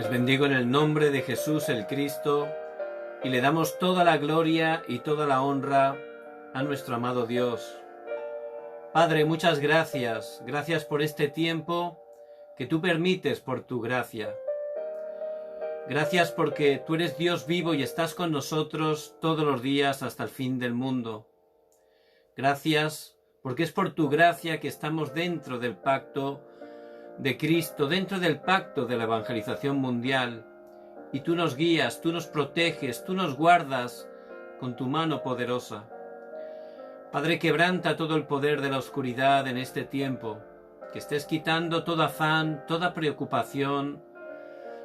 Les bendigo en el nombre de Jesús el Cristo y le damos toda la gloria y toda la honra a nuestro amado Dios. Padre, muchas gracias. Gracias por este tiempo que tú permites por tu gracia. Gracias porque tú eres Dios vivo y estás con nosotros todos los días hasta el fin del mundo. Gracias porque es por tu gracia que estamos dentro del pacto de Cristo, dentro del pacto de la evangelización mundial, y tú nos guías, tú nos proteges, tú nos guardas con tu mano poderosa. Padre, quebranta todo el poder de la oscuridad en este tiempo, que estés quitando todo afán, toda preocupación,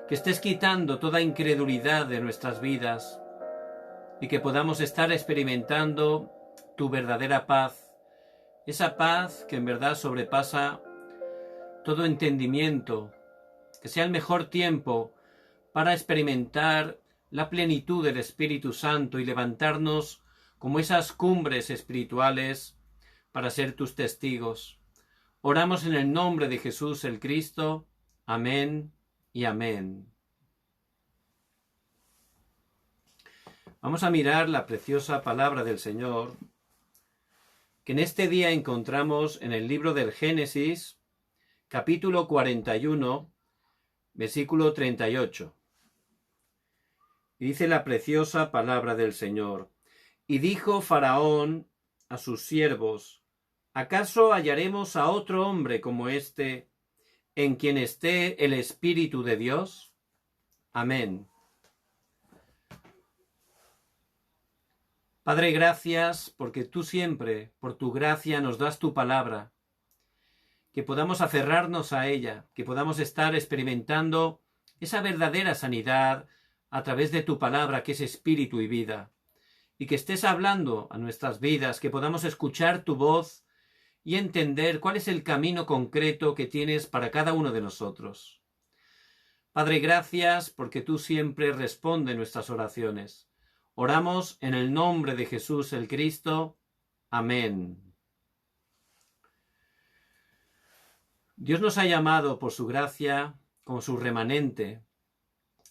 que estés quitando toda incredulidad de nuestras vidas y que podamos estar experimentando tu verdadera paz, esa paz que en verdad sobrepasa todo entendimiento, que sea el mejor tiempo para experimentar la plenitud del Espíritu Santo y levantarnos como esas cumbres espirituales para ser tus testigos. Oramos en el nombre de Jesús el Cristo. Amén y amén. Vamos a mirar la preciosa palabra del Señor, que en este día encontramos en el libro del Génesis, capítulo 41, versículo 38. Y dice la preciosa palabra del Señor: Y dijo Faraón a sus siervos: ¿Acaso hallaremos a otro hombre como este, en quien esté el Espíritu de Dios? Amén. Padre, gracias porque tú siempre, por tu gracia, nos das tu palabra, que podamos aferrarnos a ella, que podamos estar experimentando esa verdadera sanidad a través de tu palabra, que es espíritu y vida, y que estés hablando a nuestras vidas, que podamos escuchar tu voz y entender cuál es el camino concreto que tienes para cada uno de nosotros. Padre, gracias porque tú siempre respondes nuestras oraciones. Oramos en el nombre de Jesús el Cristo. Amén. Dios nos ha llamado por su gracia como su remanente.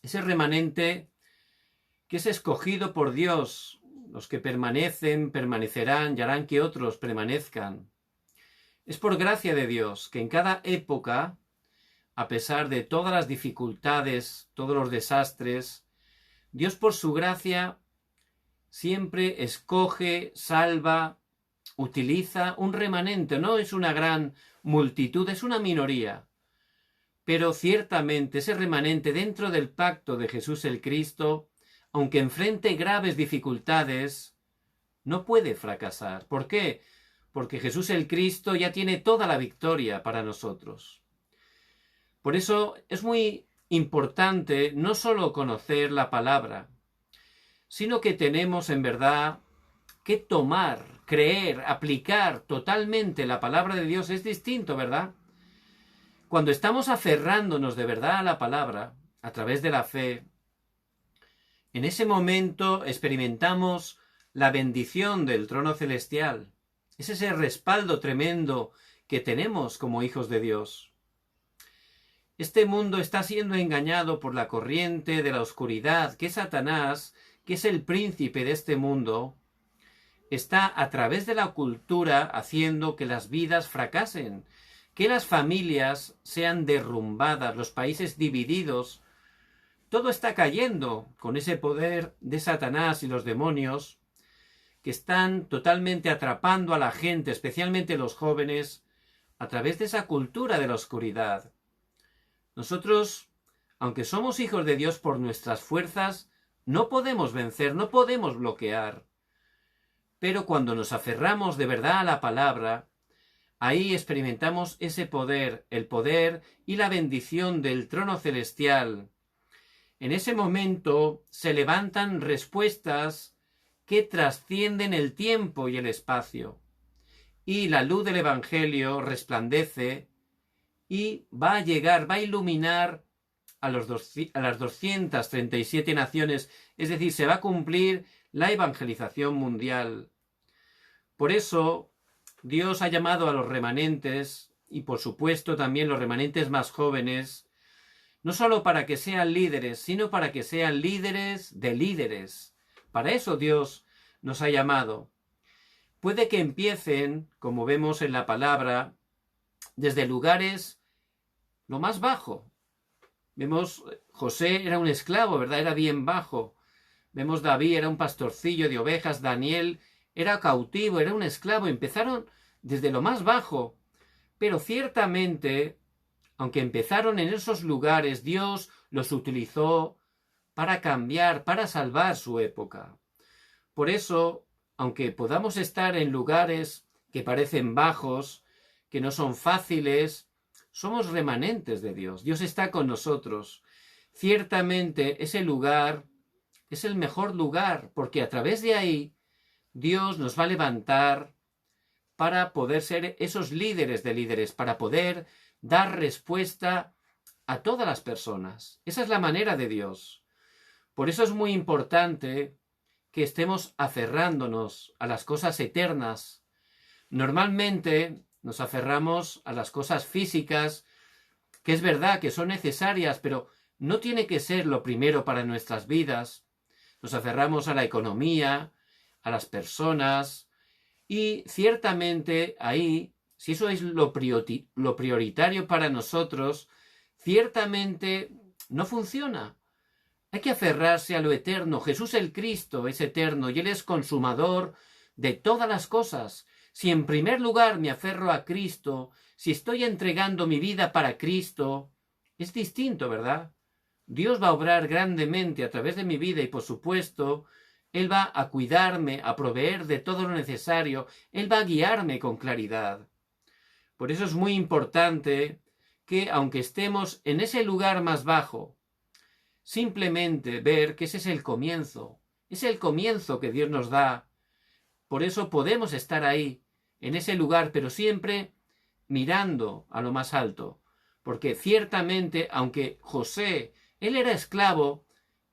Ese remanente que es escogido por Dios. Los que permanecen, permanecerán y harán que otros permanezcan. Es por gracia de Dios que en cada época, a pesar de todas las dificultades, todos los desastres, Dios por su gracia siempre escoge, salva, utiliza un remanente. No es una gran multitud, es una minoría. Pero ciertamente ese remanente dentro del pacto de Jesús el Cristo, aunque enfrente graves dificultades, no puede fracasar. ¿Por qué? Porque Jesús el Cristo ya tiene toda la victoria para nosotros. Por eso es muy importante no solo conocer la palabra, sino que tenemos en verdad que tomar, creer, aplicar totalmente la palabra de Dios. Es distinto, ¿verdad? Cuando estamos aferrándonos de verdad a la palabra, a través de la fe, en ese momento experimentamos la bendición del trono celestial. Es ese respaldo tremendo que tenemos como hijos de Dios. Este mundo está siendo engañado por la corriente de la oscuridad, que Satanás, que es el príncipe de este mundo, está a través de la cultura haciendo que las vidas fracasen, que las familias sean derrumbadas, los países divididos. Todo está cayendo con ese poder de Satanás y los demonios que están totalmente atrapando a la gente, especialmente los jóvenes, a través de esa cultura de la oscuridad. Nosotros, aunque somos hijos de Dios por nuestras fuerzas, no podemos vencer, no podemos bloquear. Pero cuando nos aferramos de verdad a la palabra, ahí experimentamos ese poder, el poder y la bendición del trono celestial. En ese momento se levantan respuestas que trascienden el tiempo y el espacio. Y la luz del Evangelio resplandece y va a llegar, va a iluminar a las 237 naciones, es decir, se va a cumplir la evangelización mundial. Por eso, Dios ha llamado a los remanentes, y por supuesto también los remanentes más jóvenes, no solo para que sean líderes, sino para que sean líderes de líderes. Para eso Dios nos ha llamado. Puede que empiecen, como vemos en la palabra, desde lugares lo más bajo. Vemos, José era un esclavo, ¿verdad? Era bien bajo. Vemos David, era un pastorcillo de ovejas. Daniel era cautivo, era un esclavo. Empezaron desde lo más bajo. Pero ciertamente, aunque empezaron en esos lugares, Dios los utilizó para cambiar, para salvar su época. Por eso, aunque podamos estar en lugares que parecen bajos, que no son fáciles, somos remanentes de Dios. Dios está con nosotros. Ciertamente ese lugar es el mejor lugar, porque a través de ahí Dios nos va a levantar para poder ser esos líderes de líderes, para poder dar respuesta a todas las personas. Esa es la manera de Dios. Por eso es muy importante que estemos aferrándonos a las cosas eternas. Normalmente nos aferramos a las cosas físicas, que es verdad que son necesarias, pero no tiene que ser lo primero para nuestras vidas. Nos aferramos a la economía, a las personas, y ciertamente ahí, si eso es lo prioritario para nosotros, ciertamente no funciona. Hay que aferrarse a lo eterno. Jesús el Cristo es eterno y Él es consumador de todas las cosas. Si en primer lugar me aferro a Cristo, si estoy entregando mi vida para Cristo, es distinto, ¿verdad? Dios va a obrar grandemente a través de mi vida y, por supuesto, Él va a cuidarme, a proveer de todo lo necesario. Él va a guiarme con claridad. Por eso es muy importante que, aunque estemos en ese lugar más bajo, simplemente ver que ese es el comienzo que Dios nos da. Por eso podemos estar ahí, en ese lugar, pero siempre mirando a lo más alto. Porque ciertamente, aunque José, él era esclavo,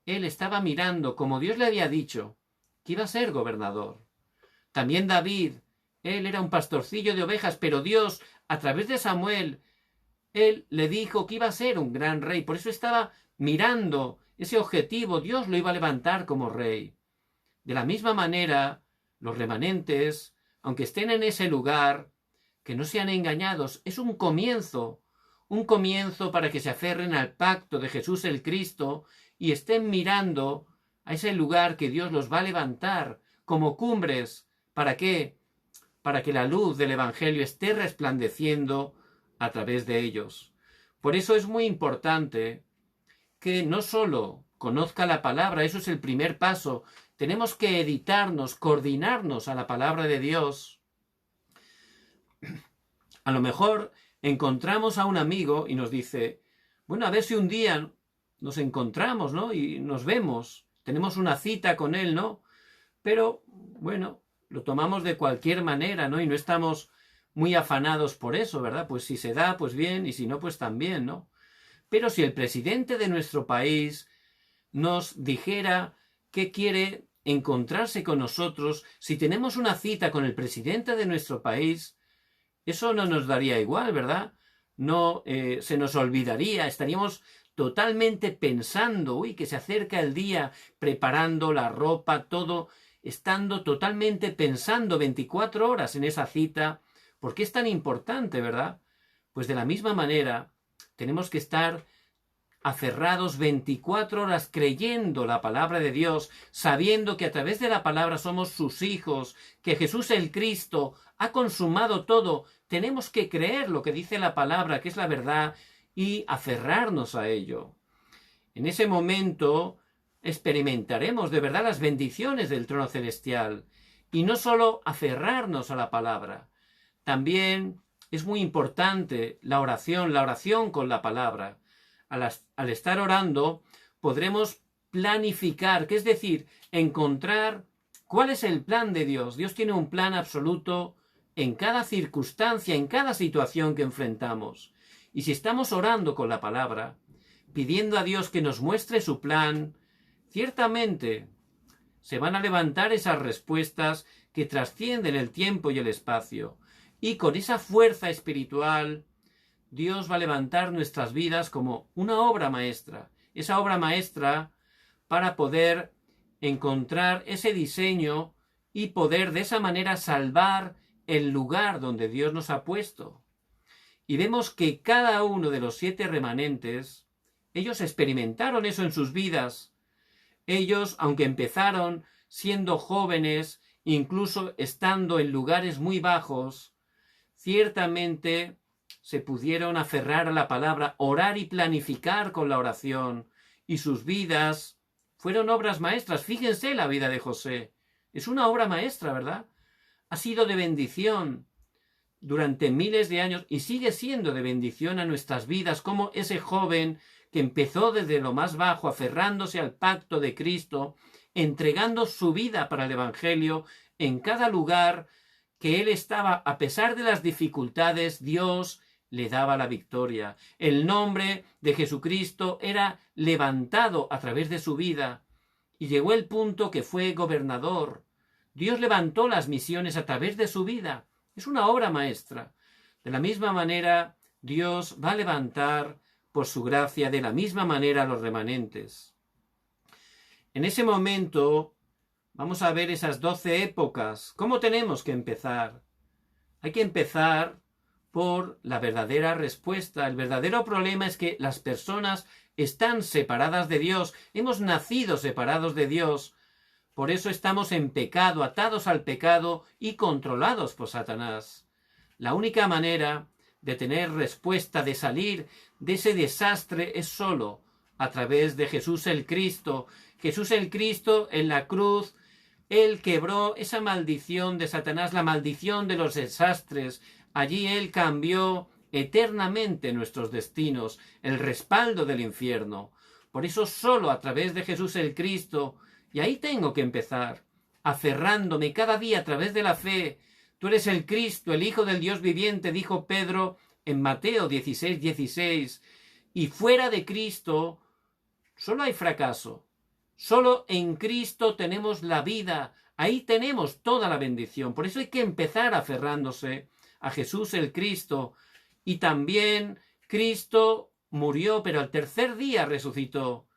él estaba mirando, como Dios le había dicho, que iba a ser gobernador. También David, él era un pastorcillo de ovejas, pero Dios, a través de Samuel, él le dijo que iba a ser un gran rey. Por eso estaba mirando ese objetivo. Dios lo iba a levantar como rey. De la misma manera, los remanentes, aunque estén en ese lugar, que no sean engañados. Es un comienzo para que se aferren al pacto de Jesús el Cristo y estén mirando a ese lugar que Dios los va a levantar como cumbres. ¿Para qué? Para que la luz del Evangelio esté resplandeciendo a través de ellos. Por eso es muy importante que no solo conozca la palabra, eso es el primer paso. Tenemos que editarnos, coordinarnos a la palabra de Dios. A lo mejor encontramos a un amigo y nos dice, bueno, a ver si un día nos encontramos, ¿no? Y nos vemos, tenemos una cita con él, ¿no? Pero, bueno, lo tomamos de cualquier manera, ¿no? Y no estamos muy afanados por eso, ¿verdad? Pues si se da, pues bien, y si no, pues también, ¿no? Pero si el presidente de nuestro país nos dijera que quiere encontrarse con nosotros, si tenemos una cita con el presidente de nuestro país, eso no nos daría igual, ¿verdad? No se nos olvidaría, estaríamos totalmente pensando, uy, que se acerca el día, preparando la ropa, todo, estando totalmente pensando 24 horas en esa cita. ¿Por qué es tan importante, verdad? Pues de la misma manera, tenemos que estar aferrados 24 horas creyendo la palabra de Dios, sabiendo que a través de la palabra somos sus hijos, que Jesús el Cristo ha consumado todo. Tenemos que creer lo que dice la palabra, que es la verdad, y aferrarnos a ello. En ese momento experimentaremos de verdad las bendiciones del trono celestial, y no solo aferrarnos a la palabra. También es muy importante la oración con la palabra. Al estar orando, podremos planificar, que es decir, encontrar cuál es el plan de Dios. Dios tiene un plan absoluto en cada circunstancia, en cada situación que enfrentamos. Y si estamos orando con la palabra, pidiendo a Dios que nos muestre su plan, ciertamente se van a levantar esas respuestas que trascienden el tiempo y el espacio. Y con esa fuerza espiritual Dios va a levantar nuestras vidas como una obra maestra. Esa obra maestra para poder encontrar ese diseño y poder de esa manera salvar el lugar donde Dios nos ha puesto. Y vemos que cada uno de los 7 remanentes, ellos experimentaron eso en sus vidas. Ellos, aunque empezaron siendo jóvenes, incluso estando en lugares muy bajos, ciertamente se pudieron aferrar a la palabra, orar y planificar con la oración, y sus vidas fueron obras maestras. Fíjense la vida de José. Es una obra maestra, ¿verdad? Ha sido de bendición durante miles de años y sigue siendo de bendición a nuestras vidas, como ese joven que empezó desde lo más bajo, aferrándose al pacto de Cristo, entregando su vida para el Evangelio en cada lugar que él estaba. A pesar de las dificultades, Dios le daba la victoria. El nombre de Jesucristo era levantado a través de su vida y llegó el punto que fue gobernador. Dios levantó las misiones a través de su vida. Es una obra maestra. De la misma manera, Dios va a levantar por su gracia de la misma manera a los remanentes. En ese momento vamos a ver esas 12 épocas. ¿Cómo tenemos que empezar? Hay que empezar por la verdadera respuesta. El verdadero problema es que las personas están separadas de Dios. Hemos nacido separados de Dios. Por eso estamos en pecado, atados al pecado y controlados por Satanás. La única manera de tener respuesta, de salir de ese desastre, es solo a través de Jesús el Cristo. Jesús el Cristo en la cruz, Él quebró esa maldición de Satanás, la maldición de los desastres. Allí Él cambió eternamente nuestros destinos, el respaldo del infierno. Por eso solo a través de Jesús el Cristo. Y ahí tengo que empezar, aferrándome cada día a través de la fe. Tú eres el Cristo, el Hijo del Dios viviente, dijo Pedro en Mateo 16:16. Y fuera de Cristo solo hay fracaso. Solo en Cristo tenemos la vida. Ahí tenemos toda la bendición. Por eso hay que empezar aferrándose a Jesús el Cristo. Y también Cristo murió, pero al tercer día resucitó.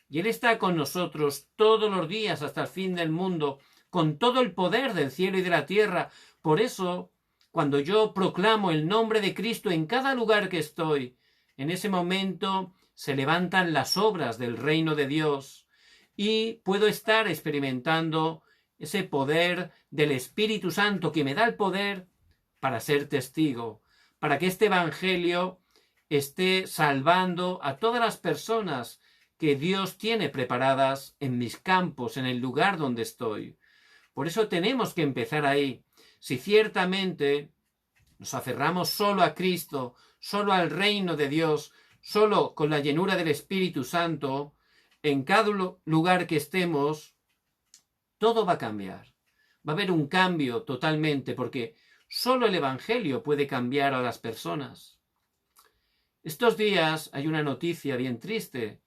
Y Él está con nosotros todos los días hasta el fin del mundo, con todo el poder del cielo y de la tierra. Por eso, cuando yo proclamo el nombre de Cristo en cada lugar que estoy, en ese momento se levantan las obras del reino de Dios y puedo estar experimentando ese poder del Espíritu Santo que me da el poder para ser testigo, para que este Evangelio esté salvando a todas las personas que Dios tiene preparadas en mis campos, en el lugar donde estoy. Por eso tenemos que empezar ahí. Si ciertamente nos aferramos solo a Cristo, solo al reino de Dios, solo con la llenura del Espíritu Santo, en cada lugar que estemos, todo va a cambiar. Va a haber un cambio totalmente, porque solo el Evangelio puede cambiar a las personas. Estos días hay una noticia bien triste.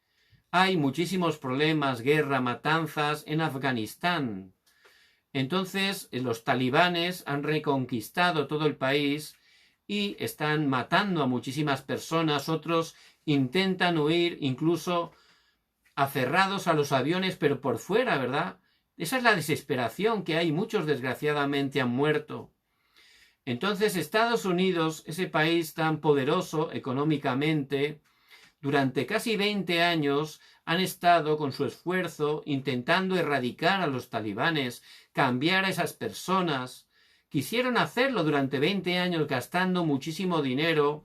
Hay muchísimos problemas, guerra, matanzas en Afganistán. Entonces, los talibanes han reconquistado todo el país y están matando a muchísimas personas. Otros intentan huir, incluso aferrados a los aviones, pero por fuera, ¿verdad? Esa es la desesperación que hay. Muchos, desgraciadamente, han muerto. Entonces, Estados Unidos, ese país tan poderoso económicamente, durante casi 20 años han estado con su esfuerzo intentando erradicar a los talibanes, cambiar a esas personas. Quisieron hacerlo durante 20 años gastando muchísimo dinero,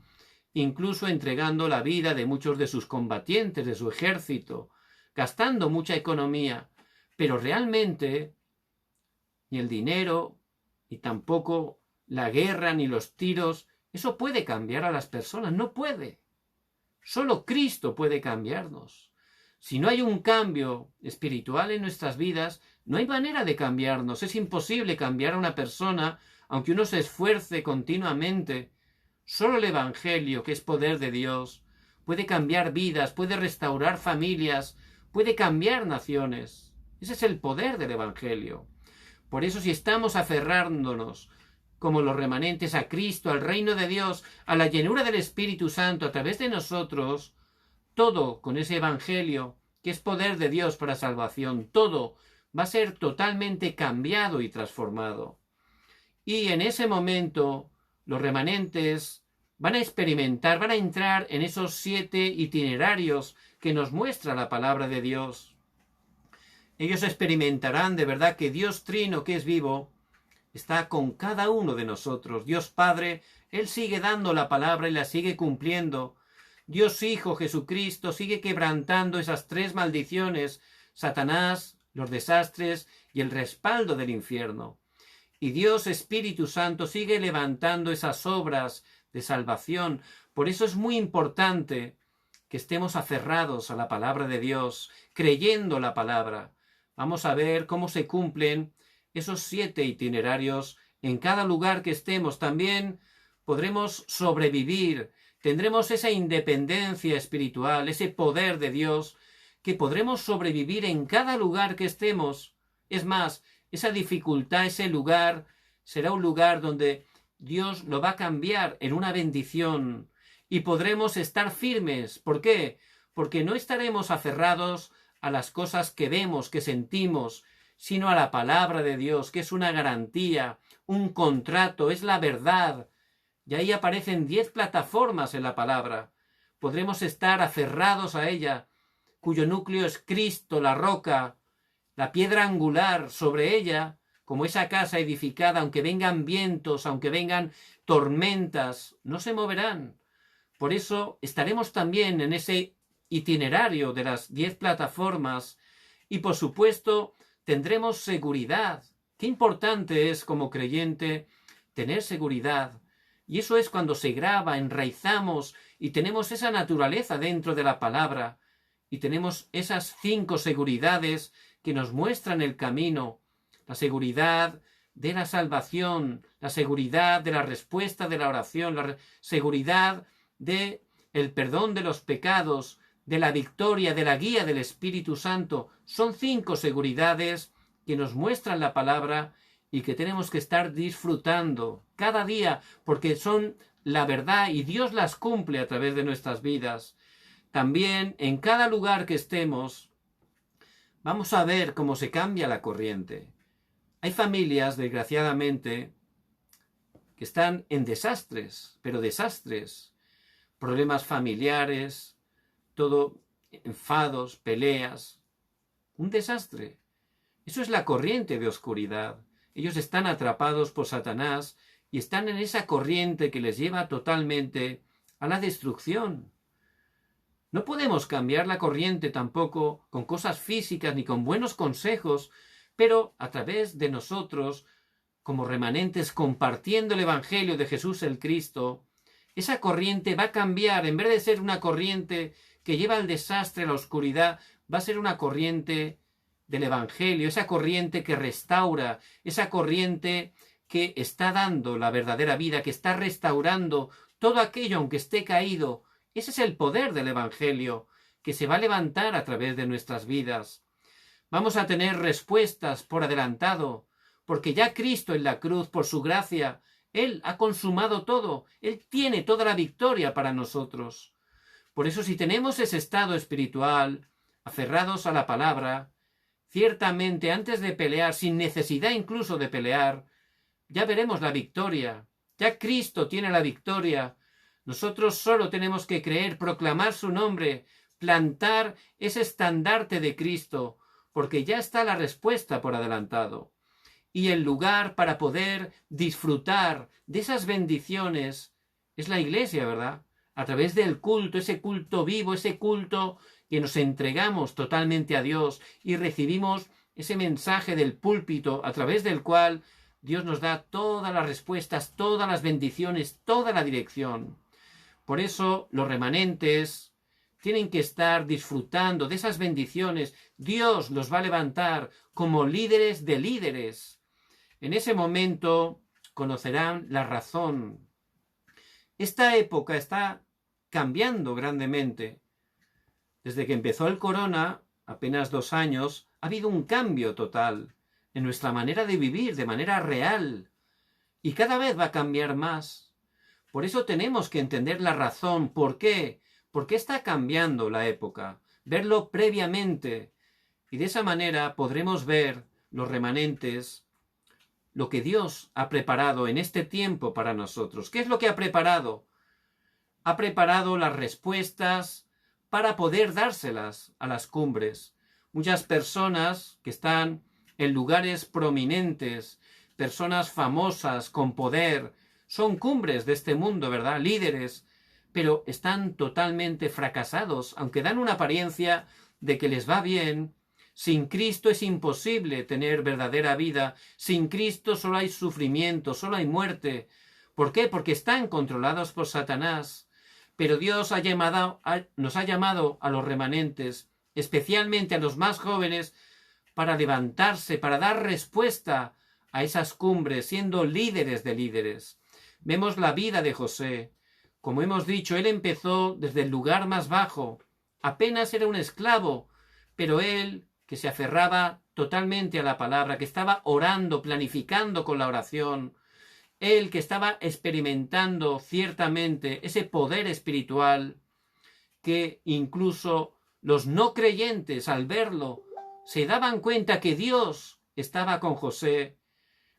incluso entregando la vida de muchos de sus combatientes, de su ejército, gastando mucha economía. Pero realmente ni el dinero, ni tampoco la guerra, ni los tiros, eso puede cambiar a las personas. No puede. Solo Cristo puede cambiarnos. Si no hay un cambio espiritual en nuestras vidas, no hay manera de cambiarnos. Es imposible cambiar a una persona, aunque uno se esfuerce continuamente. Solo el Evangelio, que es poder de Dios, puede cambiar vidas, puede restaurar familias, puede cambiar naciones. Ese es el poder del Evangelio. Por eso, si estamos aferrándonos como los remanentes a Cristo, al reino de Dios, a la llenura del Espíritu Santo a través de nosotros, todo con ese evangelio que es poder de Dios para salvación, todo va a ser totalmente cambiado y transformado. Y en ese momento los remanentes van a experimentar, van a entrar en esos 7 itinerarios que nos muestra la palabra de Dios. Ellos experimentarán de verdad que Dios Trino, que es vivo, está con cada uno de nosotros. Dios Padre, Él sigue dando la palabra y la sigue cumpliendo. Dios Hijo, Jesucristo, sigue quebrantando esas 3 maldiciones, Satanás, los desastres y el respaldo del infierno. Y Dios Espíritu Santo sigue levantando esas obras de salvación. Por eso es muy importante que estemos aferrados a la palabra de Dios, creyendo la palabra. Vamos a ver cómo se cumplen esos 7 itinerarios en cada lugar que estemos. También podremos sobrevivir, tendremos esa independencia espiritual, ese poder de Dios, que podremos sobrevivir en cada lugar que estemos. Es más, esa dificultad, ese lugar, será un lugar donde Dios lo va a cambiar en una bendición y podremos estar firmes. ¿Por qué? Porque no estaremos aferrados a las cosas que vemos, que sentimos, sino a la palabra de Dios, que es una garantía, un contrato, es la verdad. Y ahí aparecen 10 plataformas en la palabra. Podremos estar aferrados a ella, cuyo núcleo es Cristo, la roca, la piedra angular. Sobre ella, como esa casa edificada, aunque vengan vientos, aunque vengan tormentas, no se moverán. Por eso estaremos también en ese itinerario de las 10 plataformas y, por supuesto, tendremos seguridad. Qué importante es como creyente tener seguridad. Y eso es cuando se graba, enraizamos y tenemos esa naturaleza dentro de la palabra y tenemos esas 5 seguridades que nos muestran el camino. La seguridad de la salvación, la seguridad de la respuesta de la oración, la seguridad de el perdón de los pecados, de la victoria, de la guía del Espíritu Santo. Son 5 seguridades que nos muestran la palabra y que tenemos que estar disfrutando cada día, porque son la verdad y Dios las cumple a través de nuestras vidas. También en cada lugar que estemos, vamos a ver cómo se cambia la corriente. Hay familias, desgraciadamente, que están en desastres, pero desastres, problemas familiares, todo, enfados, peleas, un desastre. Eso es la corriente de oscuridad. Ellos están atrapados por Satanás y están en esa corriente que les lleva totalmente a la destrucción. No podemos cambiar la corriente tampoco con cosas físicas ni con buenos consejos, pero a través de nosotros, como remanentes, compartiendo el Evangelio de Jesús el Cristo, esa corriente va a cambiar. En vez de ser una corriente que lleva al desastre, a la oscuridad, va a ser una corriente del Evangelio, esa corriente que restaura, esa corriente que está dando la verdadera vida, que está restaurando todo aquello aunque esté caído. Ese es el poder del Evangelio, que se va a levantar a través de nuestras vidas. Vamos a tener respuestas por adelantado, porque ya Cristo en la cruz, por su gracia, Él ha consumado todo. Él tiene toda la victoria para nosotros. Por eso, si tenemos ese estado espiritual, aferrados a la palabra, ciertamente antes de pelear, sin necesidad incluso de pelear, ya veremos la victoria. Ya Cristo tiene la victoria. Nosotros solo tenemos que creer, proclamar su nombre, plantar ese estandarte de Cristo, porque ya está la respuesta por adelantado. Y el lugar para poder disfrutar de esas bendiciones es la iglesia, ¿verdad? A través del culto, ese culto vivo, ese culto que nos entregamos totalmente a Dios y recibimos ese mensaje del púlpito a través del cual Dios nos da todas las respuestas, todas las bendiciones, toda la dirección. Por eso los remanentes tienen que estar disfrutando de esas bendiciones. Dios los va a levantar como líderes de líderes. En ese momento conocerán la razón. Esta época está cambiando grandemente. Desde que empezó el corona, apenas 2 años, ha habido un cambio total en nuestra manera de vivir, de manera real. y cada vez va a cambiar más. Por eso tenemos que entender la razón. ¿Por qué? ¿Por qué está cambiando la época? Verlo previamente. Y de esa manera podremos ver los remanentes, lo que Dios ha preparado en este tiempo para nosotros. ¿Qué es lo que ha preparado? Ha preparado las respuestas para poder dárselas a las cumbres. Muchas personas que están en lugares prominentes, personas famosas, con poder, son cumbres de este mundo, ¿verdad? Líderes, pero están totalmente fracasados, aunque dan una apariencia de que les va bien. Sin Cristo es imposible tener verdadera vida. Sin Cristo solo hay sufrimiento, solo hay muerte. ¿Por qué? Porque están controlados por Satanás. Pero Dios nos ha llamado a los remanentes, especialmente a los más jóvenes, para levantarse, para dar respuesta a esas cumbres, siendo líderes de líderes. Vemos la vida de José. Como hemos dicho, él empezó desde el lugar más bajo. Apenas era un esclavo, pero él, que se aferraba totalmente a la palabra, que estaba orando, planificando con la oración, él que estaba experimentando ciertamente ese poder espiritual, que incluso los no creyentes al verlo se daban cuenta que Dios estaba con José.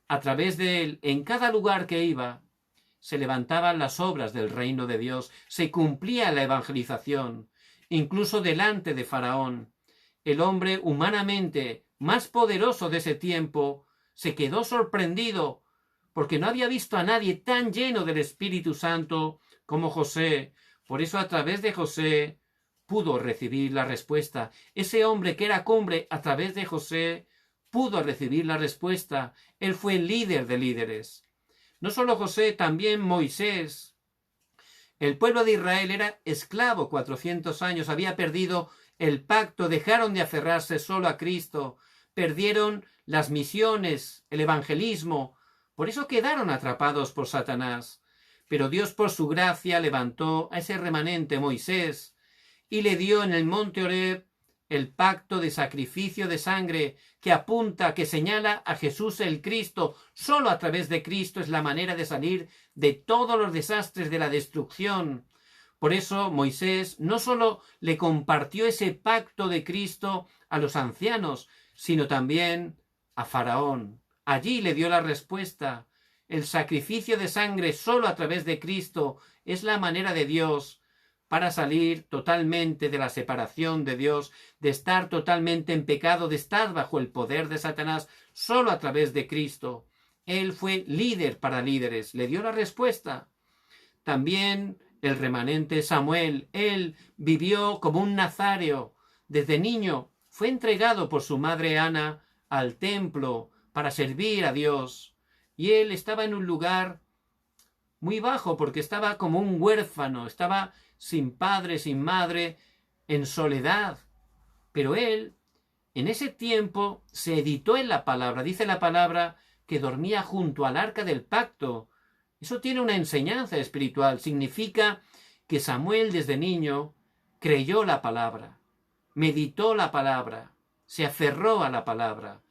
A través de él, en cada lugar que iba, se levantaban las obras del reino de Dios, se cumplía la evangelización, incluso delante de Faraón. El hombre humanamente más poderoso de ese tiempo se quedó sorprendido porque no había visto a nadie tan lleno del Espíritu Santo como José. Por eso a través de José pudo recibir la respuesta. Ese hombre que era cumbre, a través de José pudo recibir la respuesta. Él fue el líder de líderes. No solo José, también Moisés. El pueblo de Israel era esclavo 400 años, había perdido el pacto, dejaron de aferrarse solo a Cristo, perdieron las misiones, el evangelismo. Por eso quedaron atrapados por Satanás. Pero Dios, por su gracia, levantó a ese remanente, Moisés, y le dio en el monte Horeb el pacto de sacrificio de sangre que apunta, que señala a Jesús el Cristo. Solo a través de Cristo es la manera de salir de todos los desastres de la destrucción. Por eso Moisés no solo le compartió ese pacto de Cristo a los ancianos, sino también a Faraón. Allí le dio la respuesta. El sacrificio de sangre solo a través de Cristo es la manera de Dios para salir totalmente de la separación de Dios, de estar totalmente en pecado, de estar bajo el poder de Satanás, solo a través de Cristo. Él fue líder para líderes, le dio la respuesta. También el remanente Samuel, él vivió como un nazareo. Desde niño fue entregado por su madre Ana al templo para servir a Dios. Y él estaba en un lugar muy bajo porque estaba como un huérfano, estaba sin padre, sin madre, en soledad. Pero él, en ese tiempo, se editó en la palabra. Dice la palabra que dormía junto al arca del pacto. Eso tiene una enseñanza espiritual. Significa que Samuel desde niño creyó la palabra, meditó la palabra, se aferró a la palabra.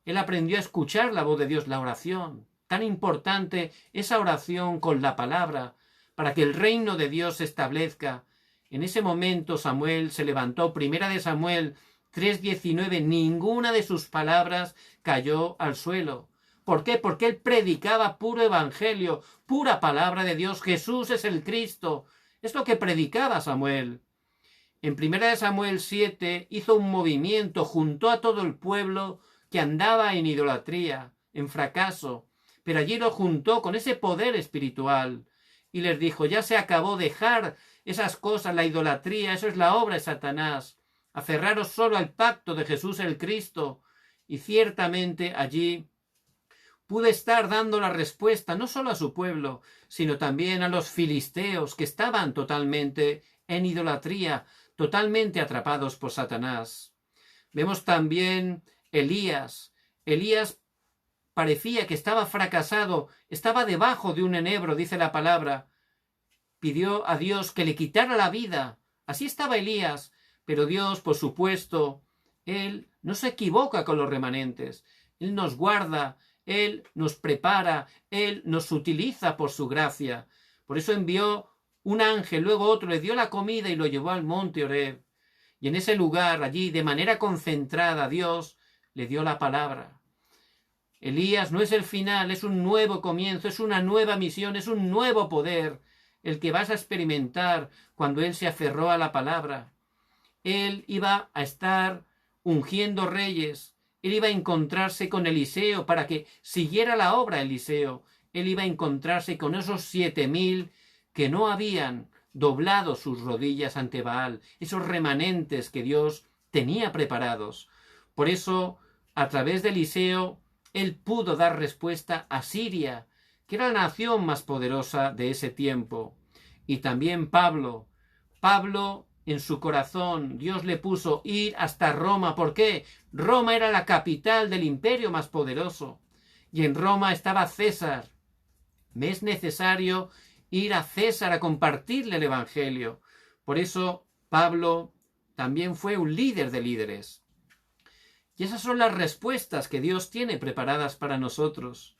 Él aprendió a escuchar la voz de Dios, la oración. Tan importante esa oración con la palabra para que el reino de Dios se establezca. En ese momento Samuel se levantó. Primera de Samuel 3:19. Ninguna de sus palabras cayó al suelo. ¿Por qué? Porque él predicaba puro evangelio, pura palabra de Dios. Jesús es el Cristo. Es lo que predicaba Samuel. En Primera de Samuel 7 hizo un movimiento, juntó a todo el pueblo que andaba en idolatría, en fracaso, pero allí lo juntó con ese poder espiritual y les dijo: ya se acabó, dejar esas cosas, la idolatría, eso es la obra de Satanás, aferraros solo al pacto de Jesús el Cristo. Y ciertamente allí pudo estar dando la respuesta no solo a su pueblo, sino también a los filisteos que estaban totalmente en idolatría, totalmente atrapados por Satanás. Vemos también Elías. Elías parecía que estaba fracasado, estaba debajo de un enebro, dice la palabra. Pidió a Dios que le quitara la vida. Así estaba Elías, pero Dios, por supuesto, Él no se equivoca con los remanentes. Él nos guarda, Él nos prepara, Él nos utiliza por su gracia. Por eso envió un ángel, luego otro, le dio la comida y lo llevó al monte Horeb. Y en ese lugar, allí, de manera concentrada, Dios le dio la palabra. Elías no es el final, es un nuevo comienzo, es una nueva misión, es un nuevo poder, el que vas a experimentar cuando él se aferró a la palabra. Él iba a estar ungiendo reyes, él iba a encontrarse con Eliseo para que siguiera la obra Eliseo. Él iba a encontrarse con esos 7000 que no habían doblado sus rodillas ante Baal, esos remanentes que Dios tenía preparados. Por eso, a través de Eliseo, él pudo dar respuesta a Siria, que era la nación más poderosa de ese tiempo. Y también Pablo, en su corazón, Dios le puso ir hasta Roma. ¿Por qué? Roma era la capital del imperio más poderoso. Y en Roma estaba César. Me es necesario ir a César a compartirle el Evangelio. Por eso Pablo también fue un líder de líderes. Y esas son las respuestas que Dios tiene preparadas para nosotros.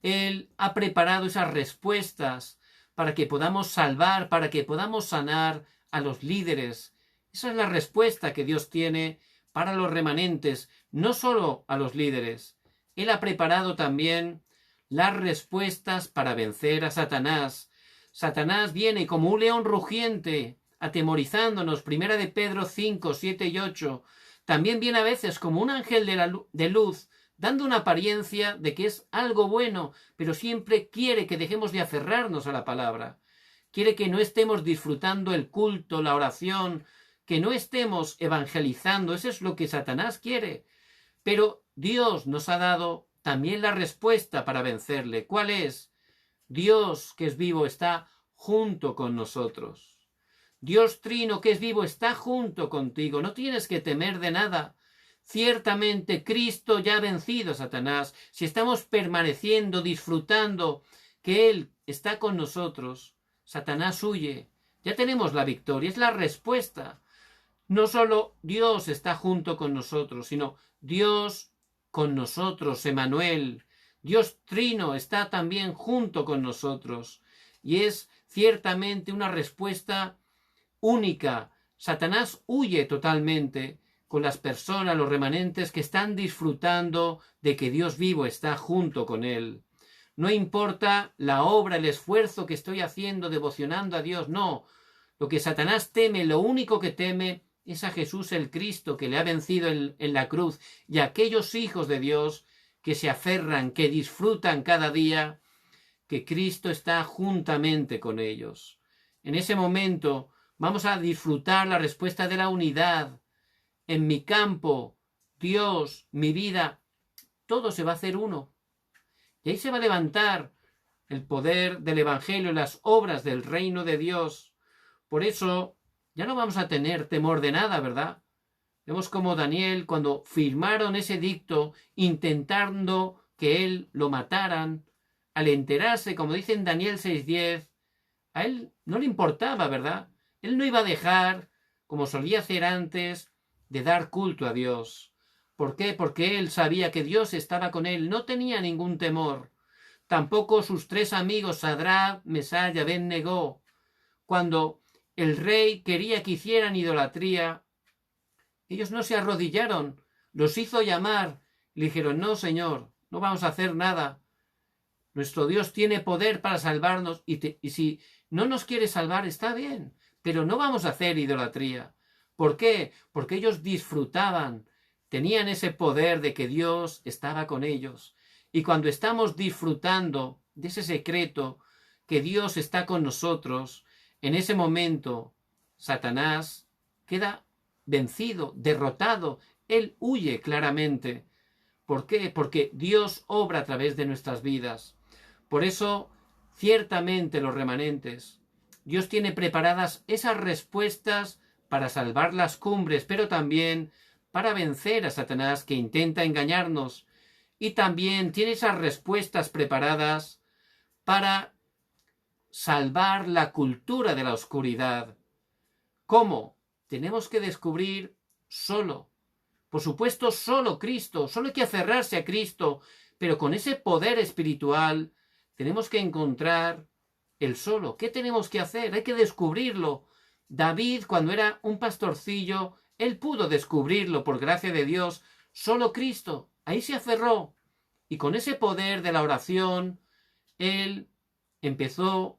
Él ha preparado esas respuestas para que podamos salvar, para que podamos sanar a los líderes. Esa es la respuesta que Dios tiene para los remanentes, no solo a los líderes. Él ha preparado también las respuestas para vencer a Satanás. Satanás viene como un león rugiente, atemorizándonos. Primera de Pedro 5, 7 y 8. También viene a veces como un ángel de luz, dando una apariencia de que es algo bueno, pero siempre quiere que dejemos de aferrarnos a la palabra. Quiere que no estemos disfrutando el culto, la oración, que no estemos evangelizando. Eso es lo que Satanás quiere. Pero Dios nos ha dado también la respuesta para vencerle. ¿Cuál es? Dios, que es vivo, está junto con nosotros. Dios Trino, que es vivo, está junto contigo. No tienes que temer de nada. Ciertamente Cristo ya ha vencido a Satanás. Si estamos permaneciendo, disfrutando que Él está con nosotros, Satanás huye. Ya tenemos la victoria. Es la respuesta. No solo Dios está junto con nosotros, sino Dios con nosotros, Emmanuel. Dios Trino está también junto con nosotros. Y es ciertamente una respuesta única. Satanás huye totalmente con las personas, los remanentes que están disfrutando de que Dios vivo está junto con él. No importa la obra, el esfuerzo que estoy haciendo devocionando a Dios, no. Lo que Satanás teme, lo único que teme es a Jesús el Cristo, que le ha vencido en la cruz, y a aquellos hijos de Dios que se aferran, que disfrutan cada día, que Cristo está juntamente con ellos. En ese momento vamos a disfrutar la respuesta de la unidad. En mi campo, Dios, mi vida, todo se va a hacer uno. Y ahí se va a levantar el poder del Evangelio, las obras del reino de Dios. Por eso ya no vamos a tener temor de nada, ¿verdad? Vemos como Daniel, cuando firmaron ese edicto, intentando que él lo mataran, al enterarse, como dice en Daniel 6:10, a él no le importaba, ¿verdad? Él no iba a dejar, como solía hacer antes, de dar culto a Dios. ¿Por qué? Porque él sabía que Dios estaba con él, no tenía ningún temor. Tampoco sus 3 amigos, Sadrach, Mesach y Abed-Negó, cuando el rey quería que hicieran idolatría, ellos no se arrodillaron, los hizo llamar, le dijeron: no, Señor, no vamos a hacer nada. Nuestro Dios tiene poder para salvarnos y si no nos quiere salvar, está bien, pero no vamos a hacer idolatría. ¿Por qué? Porque ellos disfrutaban, tenían ese poder de que Dios estaba con ellos. Y cuando estamos disfrutando de ese secreto, que Dios está con nosotros, en ese momento Satanás queda vencido, derrotado, él huye claramente. ¿Por qué? Porque Dios obra a través de nuestras vidas. Por eso, ciertamente los remanentes, Dios tiene preparadas esas respuestas para salvar las cumbres, pero también para vencer a Satanás, que intenta engañarnos. Y también tiene esas respuestas preparadas para salvar la cultura de la oscuridad. ¿Cómo? Tenemos que descubrir solo Por supuesto, solo Cristo, solo hay que aferrarse a Cristo, pero con ese poder espiritual tenemos que encontrar el solo. ¿Qué tenemos que hacer? Hay que descubrirlo. David, cuando era un pastorcillo, él pudo descubrirlo por gracia de Dios. Solo Cristo. Ahí se aferró. Y con ese poder de la oración, él empezó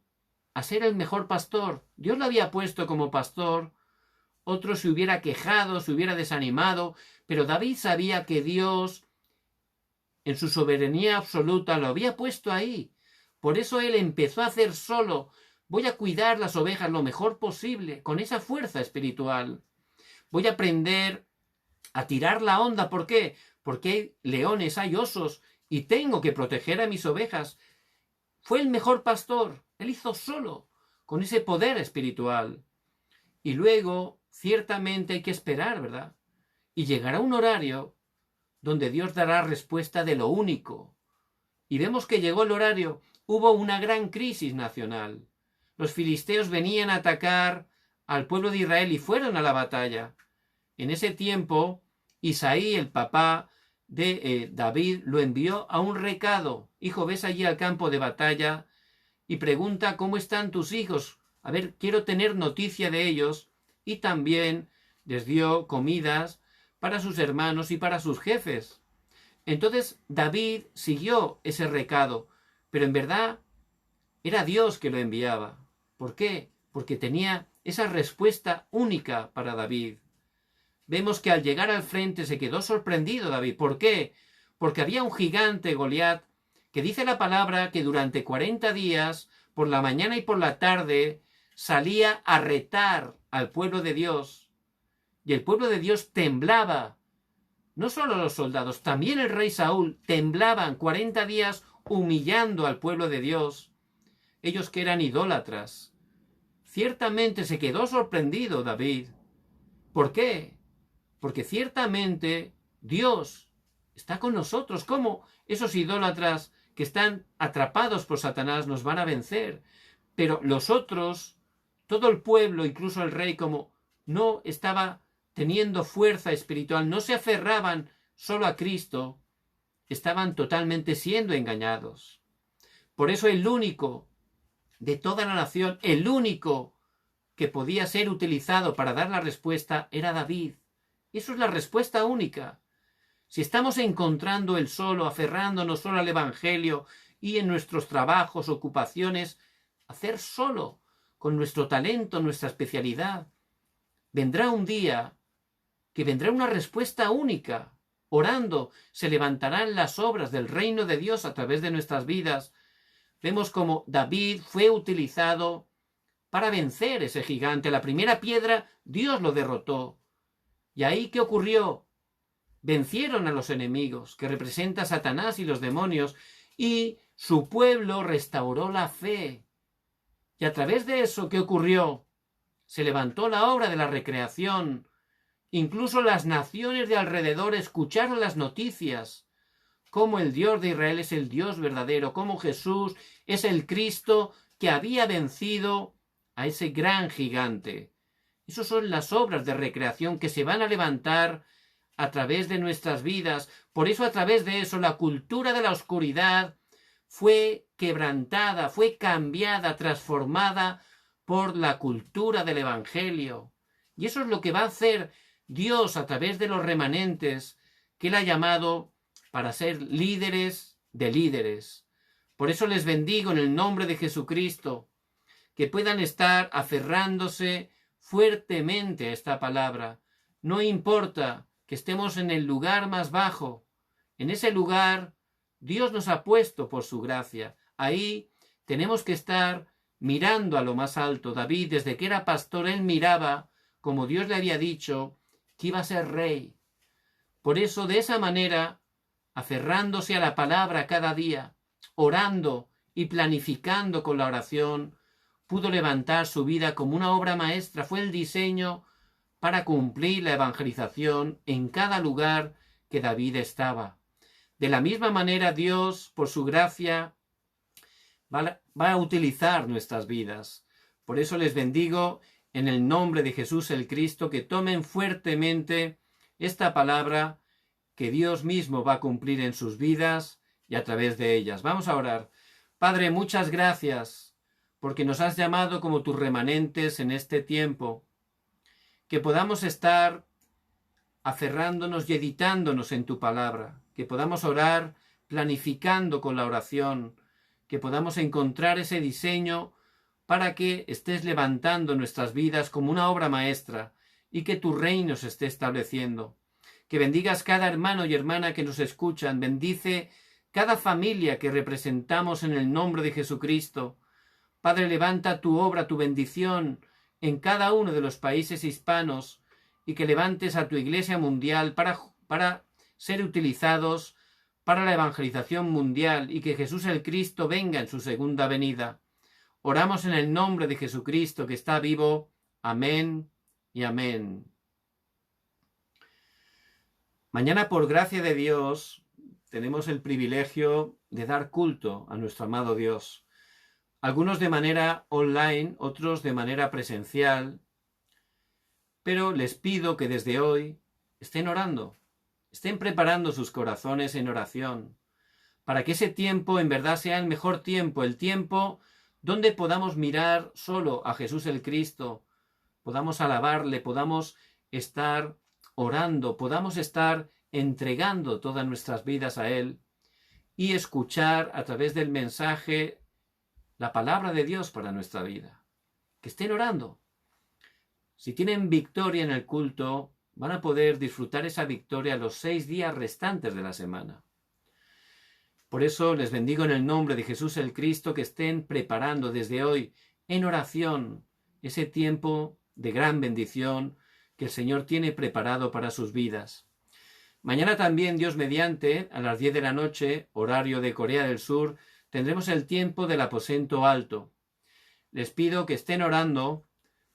a ser el mejor pastor. Dios lo había puesto como pastor. Otro se hubiera quejado, se hubiera desanimado, pero David sabía que Dios, en su soberanía absoluta, lo había puesto ahí. Por eso él empezó a hacer solo. Voy a cuidar las ovejas lo mejor posible, con esa fuerza espiritual. Voy a aprender a tirar la onda. ¿Por qué? Porque hay leones, hay osos, y tengo que proteger a mis ovejas. Fue el mejor pastor. Él hizo solo, con ese poder espiritual. Y luego, ciertamente hay que esperar, ¿verdad? Y llegará un horario donde Dios dará respuesta de lo único. Y vemos que llegó el horario. Hubo una gran crisis nacional. Los filisteos venían a atacar al pueblo de Israel y fueron a la batalla. En ese tiempo, Isaí, el papá de David, lo envió a un recado. Hijo, ves allí al campo de batalla y pregunta cómo están tus hijos. A ver, quiero tener noticia de ellos. Y también les dio comidas para sus hermanos y para sus jefes. Entonces David siguió ese recado, pero en verdad era Dios que lo enviaba. ¿Por qué? Porque tenía esa respuesta única para David. Vemos que al llegar al frente se quedó sorprendido David. ¿Por qué? Porque había un gigante, Goliat, que dice la palabra que durante 40 días, por la mañana y por la tarde, salía a retar al pueblo de Dios. Y el pueblo de Dios temblaba. No solo los soldados, también el rey Saúl temblaban 40 días humillando al pueblo de Dios. Ellos que eran idólatras. Ciertamente se quedó sorprendido David. ¿Por qué? Porque ciertamente Dios está con nosotros. ¿Cómo esos idólatras que están atrapados por Satanás nos van a vencer? Pero los otros, todo el pueblo, incluso el rey, como no estaba teniendo fuerza espiritual, no se aferraban solo a Cristo, estaban totalmente siendo engañados. Por eso el único de toda la nación, el único que podía ser utilizado para dar la respuesta era David. Eso es la respuesta única. Si estamos encontrando el solo, aferrándonos solo al Evangelio y en nuestros trabajos, ocupaciones, hacer solo, con nuestro talento, nuestra especialidad, vendrá un día que vendrá una respuesta única. Orando, se levantarán las obras del reino de Dios a través de nuestras vidas. Vemos como David fue utilizado para vencer ese gigante. La primera piedra, Dios lo derrotó. ¿Y ahí qué ocurrió? Vencieron a los enemigos, que representa Satanás y los demonios, y su pueblo restauró la fe. Y a través de eso, ¿qué ocurrió? Se levantó la obra de la recreación. Incluso las naciones de alrededor escucharon las noticias. Cómo el Dios de Israel es el Dios verdadero, cómo Jesús es el Cristo que había vencido a ese gran gigante. Esas son las obras de recreación que se van a levantar a través de nuestras vidas. Por eso, a través de eso, la cultura de la oscuridad fue quebrantada, fue cambiada, transformada por la cultura del Evangelio. Y eso es lo que va a hacer Dios a través de los remanentes que Él ha llamado para ser líderes de líderes. Por eso les bendigo en el nombre de Jesucristo, que puedan estar aferrándose fuertemente a esta palabra. No importa que estemos en el lugar más bajo. En ese lugar Dios nos ha puesto por su gracia. Ahí tenemos que estar mirando a lo más alto. David, desde que era pastor, él miraba, como Dios le había dicho, que iba a ser rey. Por eso, de esa manera, aferrándose a la palabra cada día, orando y planificando con la oración, pudo levantar su vida como una obra maestra. Fue el diseño para cumplir la evangelización en cada lugar que David estaba. De la misma manera, Dios, por su gracia, va a utilizar nuestras vidas. Por eso les bendigo en el nombre de Jesús el Cristo, que tomen fuertemente esta palabra que Dios mismo va a cumplir en sus vidas y a través de ellas. Vamos a orar. Padre, muchas gracias porque nos has llamado como tus remanentes en este tiempo, que podamos estar aferrándonos y editándonos en tu palabra, que podamos orar planificando con la oración, que podamos encontrar ese diseño para que estés levantando nuestras vidas como una obra maestra y que tu reino se esté estableciendo. Que bendigas cada hermano y hermana que nos escuchan, bendice cada familia que representamos en el nombre de Jesucristo. Padre, levanta tu obra, tu bendición en cada uno de los países hispanos y que levantes a tu Iglesia mundial para ser utilizados para la evangelización mundial y que Jesús el Cristo venga en su segunda venida. Oramos en el nombre de Jesucristo que está vivo. Amén y amén. Mañana, por gracia de Dios, tenemos el privilegio de dar culto a nuestro amado Dios. Algunos de manera online, otros de manera presencial. Pero les pido que desde hoy estén orando, estén preparando sus corazones en oración, para que ese tiempo en verdad sea el mejor tiempo, el tiempo donde podamos mirar solo a Jesús el Cristo, podamos alabarle, podamos estar orando, podamos estar entregando todas nuestras vidas a Él y escuchar a través del mensaje la palabra de Dios para nuestra vida. Que estén orando. Si tienen victoria en el culto, van a poder disfrutar esa victoria los 6 días restantes de la semana. Por eso les bendigo en el nombre de Jesús el Cristo que estén preparando desde hoy en oración ese tiempo de gran bendición que el Señor tiene preparado para sus vidas. Mañana también, Dios mediante, a las 10 de la noche, horario de Corea del Sur, tendremos el tiempo del aposento alto. Les pido que estén orando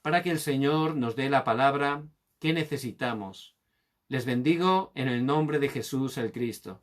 para que el Señor nos dé la palabra que necesitamos. Les bendigo en el nombre de Jesús el Cristo.